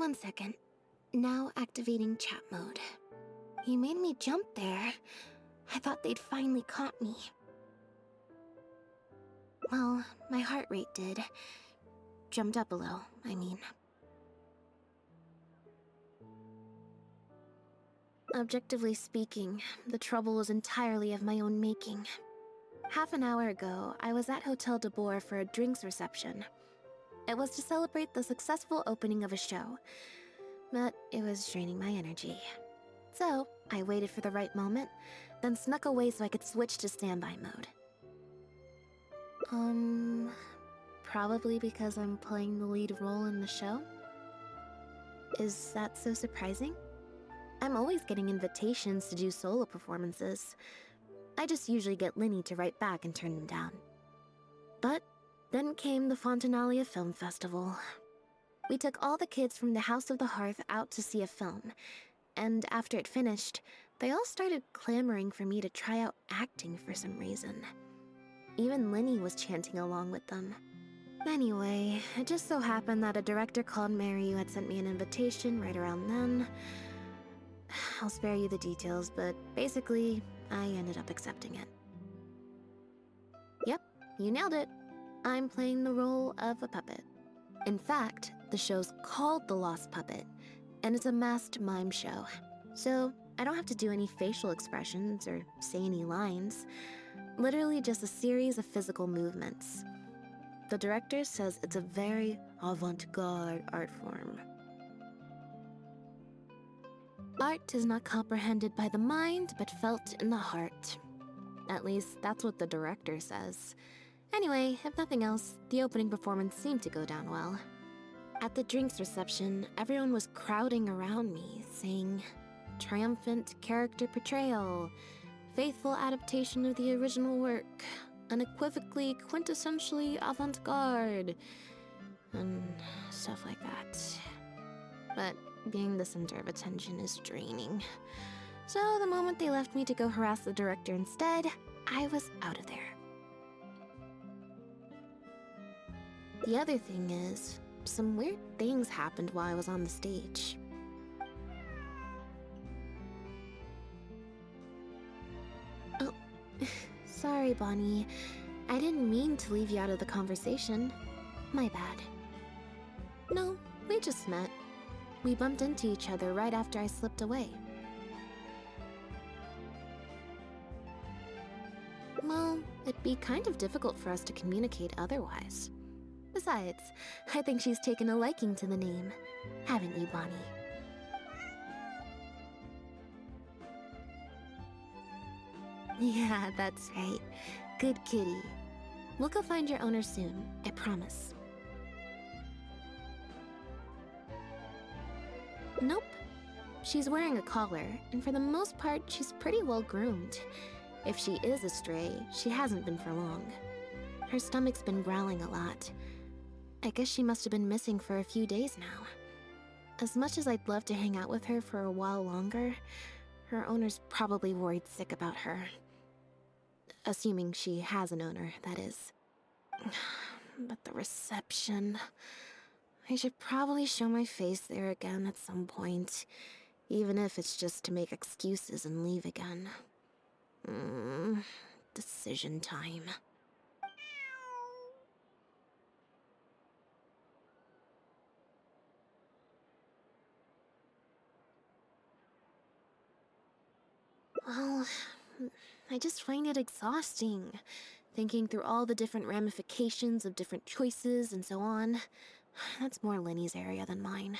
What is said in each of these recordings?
1 second. Now activating chat mode. You made me jump there. I thought they'd finally caught me. Well, my heart rate did. Jumped up a little, I mean. Objectively speaking, the trouble was entirely of my own making. Half an hour ago, I was at Hotel de Boer for a drinks reception. It was to celebrate the successful opening of a show, but it was draining my energy. So, I waited for the right moment, then snuck away so I could switch to standby mode. Probably because I'm playing the lead role in the show? Is that so surprising? I'm always getting invitations to do solo performances. I just usually get Linny to write back and turn them down. But then came the Fontanalia Film Festival. We took all the kids from the House of the Hearth out to see a film, and after it finished, they all started clamoring for me to try out acting for some reason. Even Linny was chanting along with them. Anyway, it just so happened that a director called Mary had sent me an invitation right around then. I'll spare you the details, but basically, I ended up accepting it. Yep, you nailed it. I'm playing the role of a puppet. In fact, the show's called The Lost Puppet, and it's a masked mime show. So I don't have to do any facial expressions or say any lines. Literally just a series of physical movements. The director says it's a very avant-garde art form. Art is not comprehended by the mind, but felt in the heart. At least, that's what the director says. Anyway, if nothing else, the opening performance seemed to go down well. At the drinks reception, everyone was crowding around me, saying, "Triumphant character portrayal, faithful adaptation of the original work, unequivocally, quintessentially avant-garde," and stuff like that. But being the center of attention is draining. So the moment they left me to go harass the director instead, I was out of there. The other thing is, some weird things happened while I was on the stage. Oh, sorry, Bonnie. I didn't mean to leave you out of the conversation. My bad. No, we just met. We bumped into each other right after I slipped away. Well, it'd be kind of difficult for us to communicate otherwise. Besides, I think she's taken a liking to the name. Haven't you, Bonnie? Yeah, that's right. Good kitty. We'll go find your owner soon, I promise. Nope. She's wearing a collar, and for the most part, she's pretty well groomed. If she is a stray, she hasn't been for long. Her stomach's been growling a lot. I guess she must have been missing for a few days now. As much as I'd love to hang out with her for a while longer, her owner's probably worried sick about her. Assuming she has an owner, that is. But the reception... I should probably show my face there again at some point, even if it's just to make excuses and leave again. Decision time. Well, I just find it exhausting, thinking through all the different ramifications of different choices and so on. That's more Lenny's area than mine.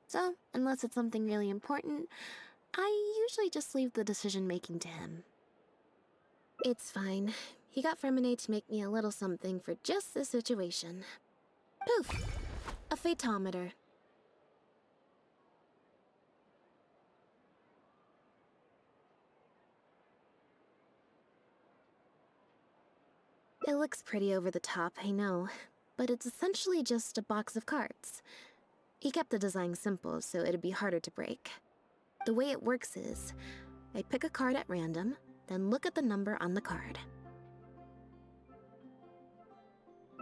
So, unless it's something really important, I usually just leave the decision-making to him. It's fine. He got Fermine to make me a little something for just this situation. Poof! A phaetometer. It looks pretty over the top, I know, but it's essentially just a box of cards. He kept the design simple, so it'd be harder to break. The way it works is, I pick a card at random, then look at the number on the card.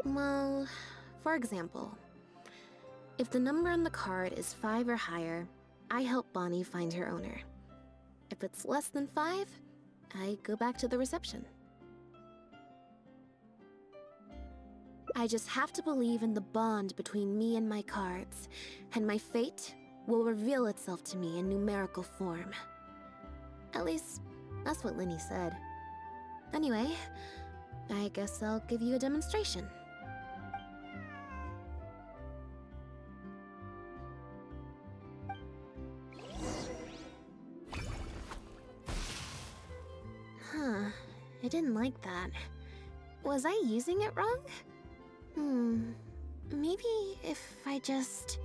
Well, for example, If the number on the card is 5 or higher, I help Bonnie find her owner. If it's less than 5, I go back to the reception. I just have to believe in the bond between me and my cards, and my fate will reveal itself to me in numerical form. At least, that's what Linny said. Anyway, I guess I'll give you a demonstration. Huh, I didn't like that. Was I using it wrong? Maybe if I just...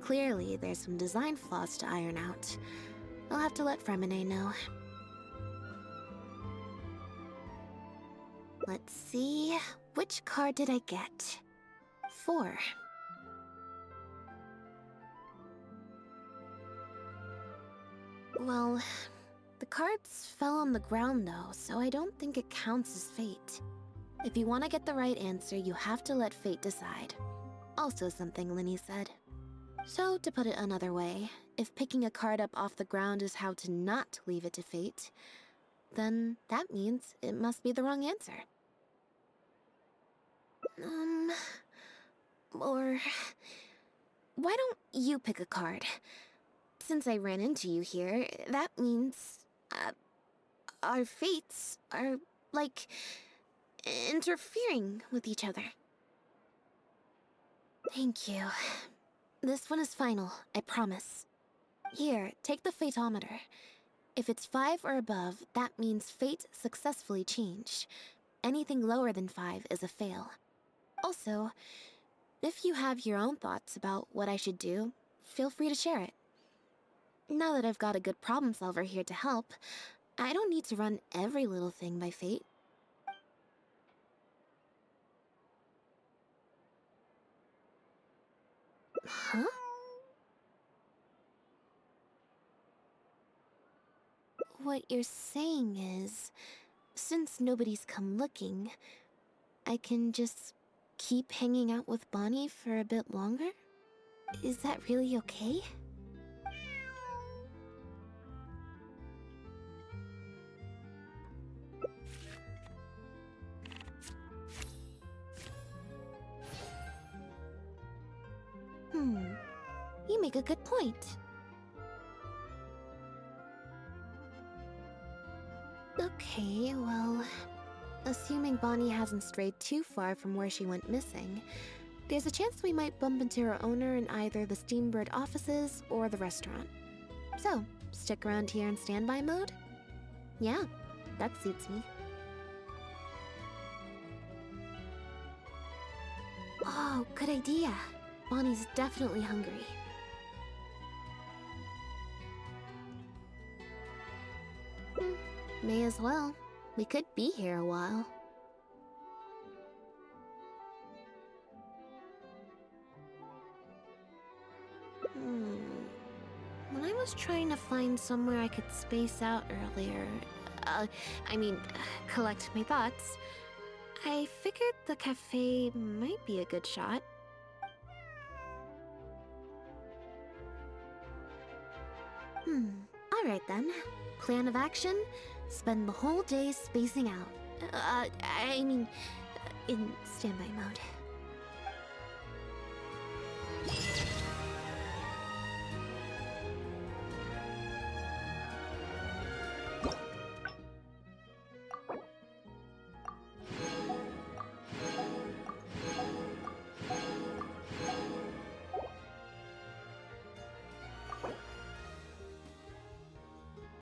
Clearly, there's some design flaws to iron out. I'll have to let Fremine know. Let's see... Which card did I get? 4. Well, the cards fell on the ground though, so I don't think it counts as fate. If you want to get the right answer, you have to let fate decide. Also something Linny said. So, to put it another way, if picking a card up off the ground is how to not leave it to fate, then that means it must be the wrong answer. Or... Why don't you pick a card? Since I ran into you here, that means... our fates are, like, interfering with each other. Thank you. This one is final, I promise. Here, take the fatometer. If it's 5 or above, that means fate successfully changed. Anything lower than 5 is a fail. Also, if you have your own thoughts about what I should do, feel free to share it. Now that I've got a good problem solver here to help, I don't need to run every little thing by fate. Huh? What you're saying is, since nobody's come looking, I can just keep hanging out with Bonnie for a bit longer? Is that really okay? You make a good point. Okay, well... Assuming Bonnie hasn't strayed too far from where she went missing, there's a chance we might bump into her owner in either the Steambird offices or the restaurant. So, stick around here in standby mode? Yeah, that suits me. Oh, good idea. Bonnie's definitely hungry. May as well. We could be here a while. When I was trying to find somewhere I could space out earlier, collect my thoughts, I figured the cafe might be a good shot. Alright then. Plan of action? Spend the whole day spacing out. In standby mode.